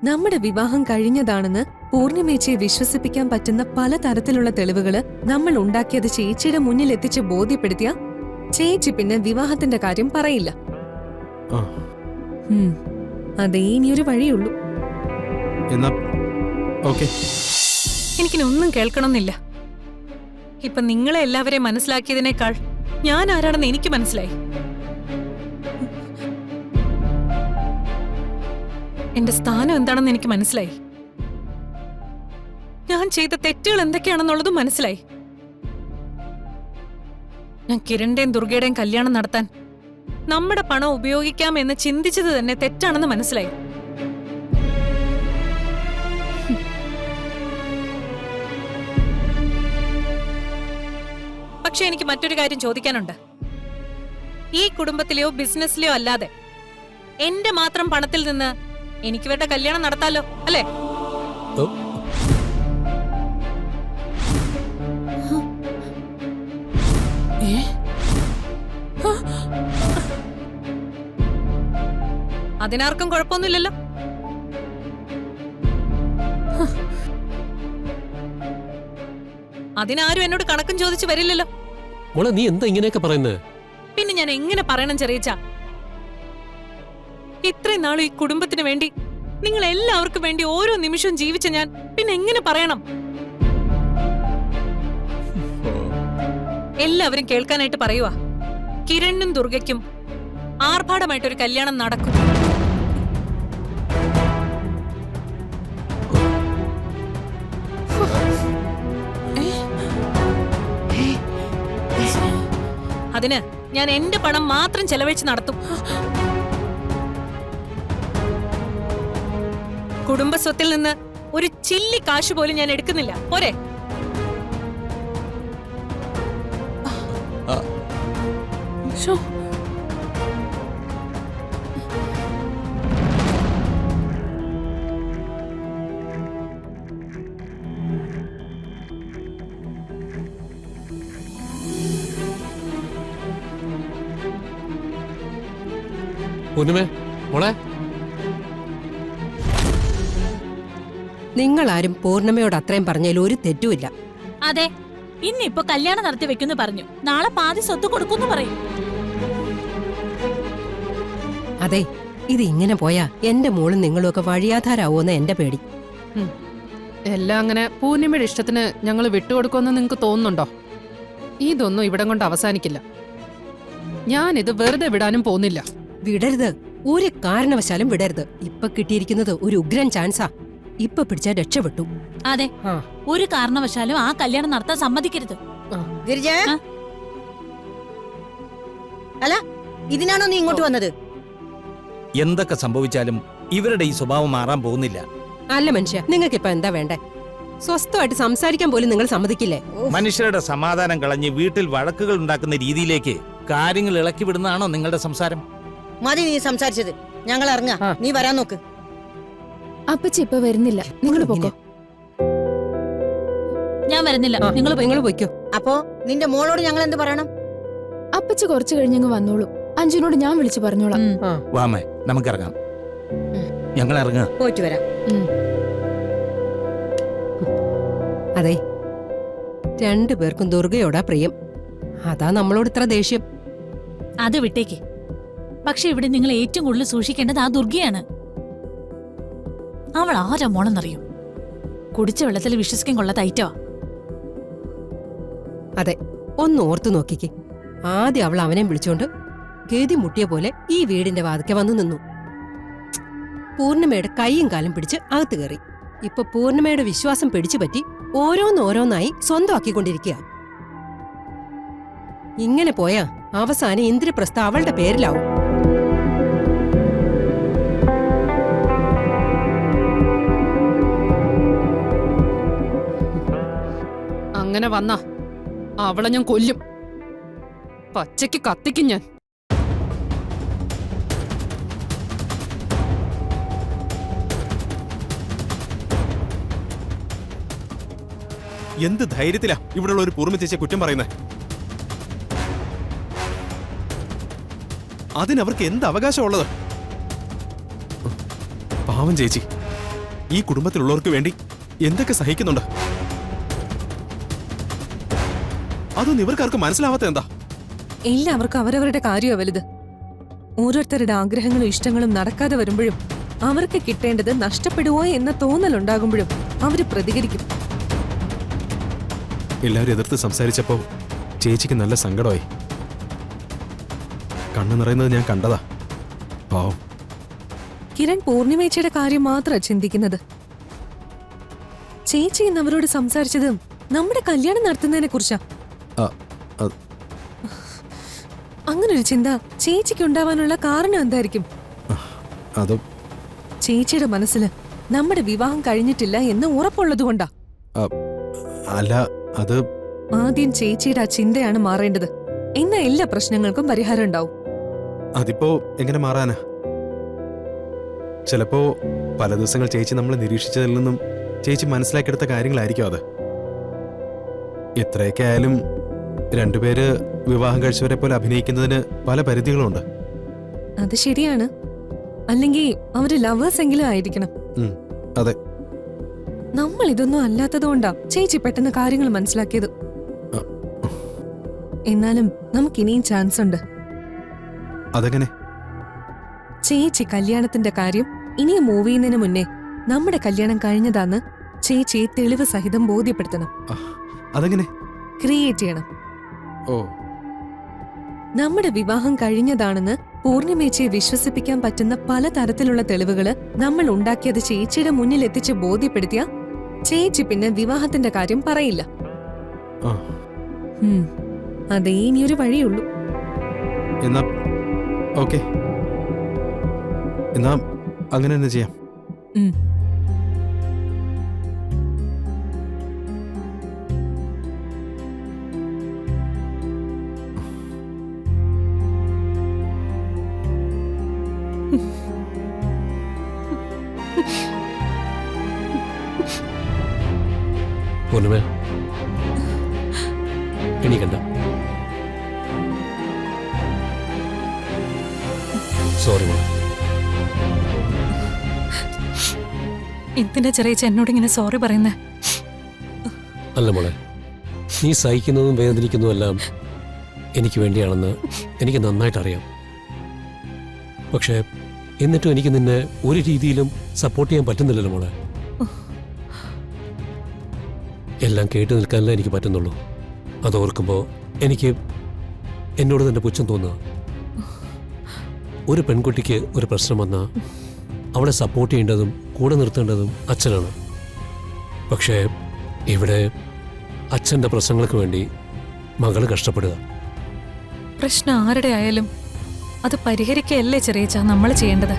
നമ്മുടെ വിവാഹം കഴിഞ്ഞതാണെന്ന് പൂർണിമേച്ചയെ വിശ്വസിപ്പിക്കാൻ പറ്റുന്ന പലതരത്തിലുള്ള തെളിവുകള് നമ്മൾ ഉണ്ടാക്കിയത് ചേച്ചിയുടെ മുന്നിൽ എത്തിച്ച് ബോധ്യപ്പെടുത്തിയ ചേച്ചി പിന്നെ വിവാഹത്തിന്റെ കാര്യം പറയില്ല. അതേ ഇനിയൊരു വഴിയുള്ളൂ. എനിക്കിനൊന്നും കേൾക്കണമെന്നില്ല. ഇപ്പൊ നിങ്ങളെ എല്ലാവരെയും മനസ്സിലാക്കിയതിനേക്കാൾ ഞാൻ ആരാണെന്ന് എനിക്ക് മനസ്സിലായി. എന്റെ സ്ഥാനം എന്താണെന്ന് എനിക്ക് മനസ്സിലായി. ഞാൻ ചെയ്ത തെറ്റുകൾ എന്തൊക്കെയാണെന്നുള്ളതും മനസ്സിലായി. ഞാൻ കിരണിന്റെയും ദുർഗയുടെയും കല്യാണം നടത്താൻ നമ്മുടെ പണം ഉപയോഗിക്കാമെന്ന് ചിന്തിച്ചത് തന്നെ തെറ്റാണെന്ന് മനസ്സിലായി. പക്ഷെ എനിക്ക് മറ്റൊരു കാര്യം ചോദിക്കാനുണ്ട്. ഈ കുടുംബത്തിലെയോ ബിസിനസ്സിലെയോ അല്ലാതെ എന്റെ മാത്രം പണത്തിൽ നിന്ന് എനിക്ക് ഇവരുടെ കല്യാണം നടത്താലോ, അല്ലേ? അതിനാർക്കും കുഴപ്പമൊന്നുമില്ലല്ലോ. അതിനാരും എന്നോട് കണക്കും ചോദിച്ചു വരില്ലല്ലോ. മോളെ, നീ എന്താ ഇങ്ങനെയൊക്കെ പറയുന്നത്? പിന്നെ ഞാൻ എങ്ങനെ പറയണം ചെറിയച്ച? ഇത്രയും നാളും ഈ കുടുംബത്തിന് വേണ്ടി, നിങ്ങൾ എല്ലാവർക്കും വേണ്ടി ഓരോ നിമിഷവും ജീവിച്ച ഞാൻ പിന്നെ എങ്ങനെ പറയണം? എല്ലാവരും കേൾക്കാനായിട്ട് പറയുവാ, കിരണിനും ദുർഗയ്ക്കും ആർഭാടമായിട്ടൊരു കല്യാണം നടക്കും. അതിന് ഞാൻ എന്റെ പണം മാത്രം ചെലവഴിച്ച് നടത്തും. കുടുംബസ്വത്തിൽ നിന്ന് ഒരു ചില്ലി കാശ് പോലും ഞാൻ എടുക്കുന്നില്ല. പോരെ? പൂർണിമേ, മോളെ, നിങ്ങളാരും പൂർണിമയോട് അത്രയും പറഞ്ഞതിൽ ഒരു തെറ്റുമില്ല. അതെ, ഇന്നിപ്പോ കല്യാണം നടത്തി വെക്കുന്നു പറഞ്ഞു, നാളെ പാതി സ്വത്ത് കൊടുക്കുന്നു പറയും. അതെ, ഇത് ഇങ്ങനെ പോയാ എന്റെ മോളും നിങ്ങളും ഒക്കെ വഴിയാധാരാവോന്ന് എന്റെ പേടി. എല്ലാം അങ്ങനെ പൂർണിമയുടെ ഇഷ്ടത്തിന് ഞങ്ങൾ വിട്ടുകൊടുക്കുമെന്ന് നിങ്ങൾക്ക് തോന്നുന്നുണ്ടോ? ഇതൊന്നും ഇവിടം കൊണ്ട് അവസാനിക്കില്ല. ഞാനിത് വെറുതെ വിടാനും പോകുന്നില്ല. വിടരുത്, ഒരു കാരണവശാലും വിടരുത്. ഇപ്പൊ കിട്ടിയിരിക്കുന്നത് ഒരു ഉഗ്രൻ ചാൻസാ. ഇപ്പൊ പിടിച്ചാൽ രക്ഷപ്പെട്ടു. അതെ, ഒരു കാരണവശാലും ആ കല്യാണം നടത്താൻ സമ്മതിക്കരുത്. ഗിരിജ, അല്ല ഇതിനാണോ നീ ഇങ്ങോട്ട് വന്നത്? എന്തൊക്കെ സംഭവിച്ചാലും ഇവരുടെ ഈ സ്വഭാവം മാറാൻ പോകുന്നില്ല. അല്ല മനുഷ്യ, നിങ്ങൾക്ക് ഇപ്പൊ എന്താ വേണ്ടേ? സ്വസ്ഥമായിട്ട് സംസാരിക്കാൻ പോലും നിങ്ങൾ സമ്മതിക്കില്ലേ? മനുഷ്യരുടെ സമാധാനം കളഞ്ഞ് വീട്ടിൽ വഴക്കുകൾ ഉണ്ടാക്കുന്ന രീതിയിലേക്ക് കാര്യങ്ങൾ ഇളക്കി വിടുന്നതാണോ നിങ്ങളുടെ സംസാരം? മതി നീ സംസാരിച്ചത്. ഞങ്ങൾ ഇറങ്ങാ, നീ വരാൻ നോക്ക്. അപ്പച്ചി ഇപ്പൊ വരുന്നില്ല, നിങ്ങൾ പോക്കോ. ഞാൻ വരുന്നില്ല, നിങ്ങൾ പോയിക്കോ. അപ്പോ നിന്റെ മോളോട് ഞങ്ങൾ എന്ത് പറയണം? അപ്പച്ചി കുറച്ചു കഴിഞ്ഞങ്ങ് വന്നോളൂ. അഞ്ജുനോട് ഞാൻ വിളിച്ചു പറഞ്ഞോളാം. വാമേ, നമുക്കിറങ്ങാം. ഞങ്ങൾ ഇറങ്ങാം. പോയിട്ട് വരാം. അതെ, രണ്ടുപേർക്കും ദുർഗയോടാ പ്രിയം. അതാ നമ്മളോട് ഇത്ര ദേഷ്യം. അത് വിട്ടേക്ക്. പക്ഷെ ഇവിടെ നിങ്ങൾ ഏറ്റവും കൂടുതൽ സൂക്ഷിക്കേണ്ടത് ആ ദുർഗയാണ്. അവൾ ആരാ മോളെന്നറിയും. കുടിച്ച വെള്ളത്തിൽ വിശ്വസിക്കാൻ കൊള്ളാത്ത ഐറ്റവാ. അതെ, ഒന്ന് ഓർത്തു നോക്കിക്കേ. ആദ്യം അവൾ അവനെ വിളിച്ചോണ്ട് ഗതി മുട്ടിയ പോലെ ഈ വീടിന്റെ വാതിക്കെ വന്നു നിന്നു. പൂർണിമയുടെ കൈയും കാലും പിടിച്ച് അകത്ത് കയറി. ഇപ്പൊ പൂർണിമയുടെ വിശ്വാസം പിടിച്ചു പറ്റി ഓരോന്നോരോന്നായി സ്വന്തമാക്കിക്കൊണ്ടിരിക്കുക. ഇങ്ങനെ പോയാ അവസാനം ഇന്ദ്രപ്രസ്ഥ അവളുടെ പേരിലാവും. അങ്ങനെ വന്നാ അവളെ ഞാൻ കൊല്ലും. പച്ചയ്ക്ക് കത്തിക്കും ഞാൻ. എന്ത് ധൈര്യത്തിലാ ഇവിടെയുള്ള ഒരു പൂർണ്ണ ചേച്ചിയെ കുറ്റം പറയുന്നത്? അതിനവർക്ക് എന്ത് അവകാശമുള്ളത്? പാവം ചേച്ചി, ഈ കുടുംബത്തിലുള്ളവർക്ക് വേണ്ടി എന്തൊക്കെ സഹിക്കുന്നുണ്ട്. അതൊന്നും ഇവർക്കാർക്ക് മനസ്സിലാവാത്ത എന്താ? എല്ലാവർക്കും അവരവരുടെ കാര്യമാണ് വലുത്. ഓരോരുത്തരുടെ ആഗ്രഹങ്ങളും ഇഷ്ടങ്ങളും നടക്കാതെ വരുമ്പോഴും അവർക്ക് കിട്ടേണ്ടത് നഷ്ടപ്പെടുവോ എന്ന തോന്നലുണ്ടാകുമ്പോഴും അവര് പ്രതികരിക്കും. എല്ലാവരും എതിർത്ത് സംസാരിച്ചപ്പോ ചേച്ചിക്ക് നല്ല സങ്കടമായി. കണ്ണു നിറയുന്നത് ഞാൻ കണ്ടതാ. പാവം. കിരൺ പൂർണിമേച്ചിയുടെ കാര്യം മാത്രമാണ് ചിന്തിക്കുന്നത്. ചേച്ചി ഇന്ന് അവരോട് സംസാരിച്ചത് നമ്മുടെ കല്യാണം നടത്തുന്നതിനെ കുറിച്ചാ. അങ്ങനൊരു ചിന്ത ചേച്ചിക്ക് ഉണ്ടാവാനുള്ള കാരണം എന്തായിരിക്കും? അത് ചേച്ചിയുടെ മനസ്സിൽ നമ്മുടെ വിവാഹം കഴിഞ്ഞിട്ടില്ല എന്ന് ഉറപ്പുള്ളതുകൊണ്ടാ. അല്ല, അത് ആദ്യം ചേച്ചിയുടെ ആ ചിന്തയാണ് മാറേണ്ടത്. എന്നാ എല്ലാ പ്രശ്നങ്ങൾക്കും പരിഹാരം ഉണ്ടാവും. അതിപ്പോ എങ്ങനെ മാറാനാ? ചിലപ്പോ പല ദിവസങ്ങൾ ചേച്ചി നമ്മളെ നിരീക്ഷിച്ചതിൽ നിന്നും ചേച്ചി മനസ്സിലാക്കിയെടുത്ത കാര്യങ്ങളായിരിക്കും അത്. എത്രയൊക്കെ ആയാലും രണ്ടുപേര് വിവാഹം കഴിച്ചവരെ പോലെ അഭിനയിക്കുന്നതിന് പല പരിധികളുണ്ട്. അത് ശരിയാണ്. അല്ലെങ്കിൽ അവര് ലവേഴ്സ് എങ്കിലും ആയിരിക്കണം. അതെ. നമ്മൾ ഇതൊന്നും അല്ലാത്തതുകൊണ്ടാ ചേച്ചി പെട്ടെന്ന് കാര്യങ്ങൾ മനസ്സിലാക്കിയത്. എന്നാലും നമുക്കിനിയും ചാൻസ് ഉണ്ട്. അതെങ്ങനെ? ചേച്ചി കല്യാണത്തിന്റെ കാര്യം ഇനിയും മൂവ് ചെയ്യുന്നതിന് മുന്നേ നമ്മുടെ കല്യാണം കഴിഞ്ഞതാന്ന് ചേച്ചി തെളിവ് സഹിതം ബോധ്യപ്പെടുത്തണം. അതെങ്ങനെ? ക്രിയേറ്റ് ചെയ്യണം. ഓ, നമ്മുടെ വിവാഹം കഴിഞ്ഞതാണെന്ന് പൂർണിമേച്ചിയെ വിശ്വസിപ്പിക്കാൻ പറ്റുന്ന പല തരത്തിലുള്ള തെളിവുകള് നമ്മൾ ഉണ്ടാക്കിയത് ചേച്ചിയുടെ മുന്നിൽ എത്തിച്ച് ബോധ്യപ്പെടുത്തിയ ചേച്ചി പിന്നെ വിവാഹത്തിന്റെ കാര്യം പറയില്ല. അതേ ഇനിയൊരു വഴിയുള്ളൂ. എന്നാ ഓക്കെ, എന്നാ അങ്ങനെ തന്നെ ചെയ്യാം. പൂർണിമ, എണീക്കണ്ട. സോറി മോളെ. എന്തിനാ ചെറിയ എന്നോട് ഇങ്ങനെ സോറി പറയുന്നേ? അല്ല മോളെ, നീ സഹിക്കുന്നതും വേദനിക്കുന്നതും എല്ലാം എനിക്ക് വേണ്ടിയാണെന്ന് എനിക്ക് നന്നായിട്ട് അറിയാം. പക്ഷേ എന്നിട്ടും എനിക്ക് നിന്നെ ഒരു രീതിയിലും സപ്പോർട്ട് ചെയ്യാൻ പറ്റുന്നില്ലല്ലോ മോളെ. എല്ലാം കേട്ടു നിൽക്കാനല്ലേ എനിക്ക് പറ്റുന്നുള്ളൂ. അതോർക്കുമ്പോൾ എനിക്ക് എന്നോട് തന്നെ പുച്ഛം തോന്നുക. ഒരു പെൺകുട്ടിക്ക് ഒരു പ്രശ്നം വന്നാൽ അവളെ സപ്പോർട്ട് ചെയ്യേണ്ടതും കൂടെ നിർത്തേണ്ടതും അച്ഛനാണ്. പക്ഷേ ഇവിടെ അച്ഛൻ്റെ പ്രശ്നങ്ങൾക്ക് വേണ്ടി മകള് കഷ്ടപ്പെടുക. പ്രശ്നം ആരുടെ ആയാലും അത് പരിഹരിക്കുകയല്ലേ ചെറിയച്ചാ നമ്മൾ ചെയ്യേണ്ടത്.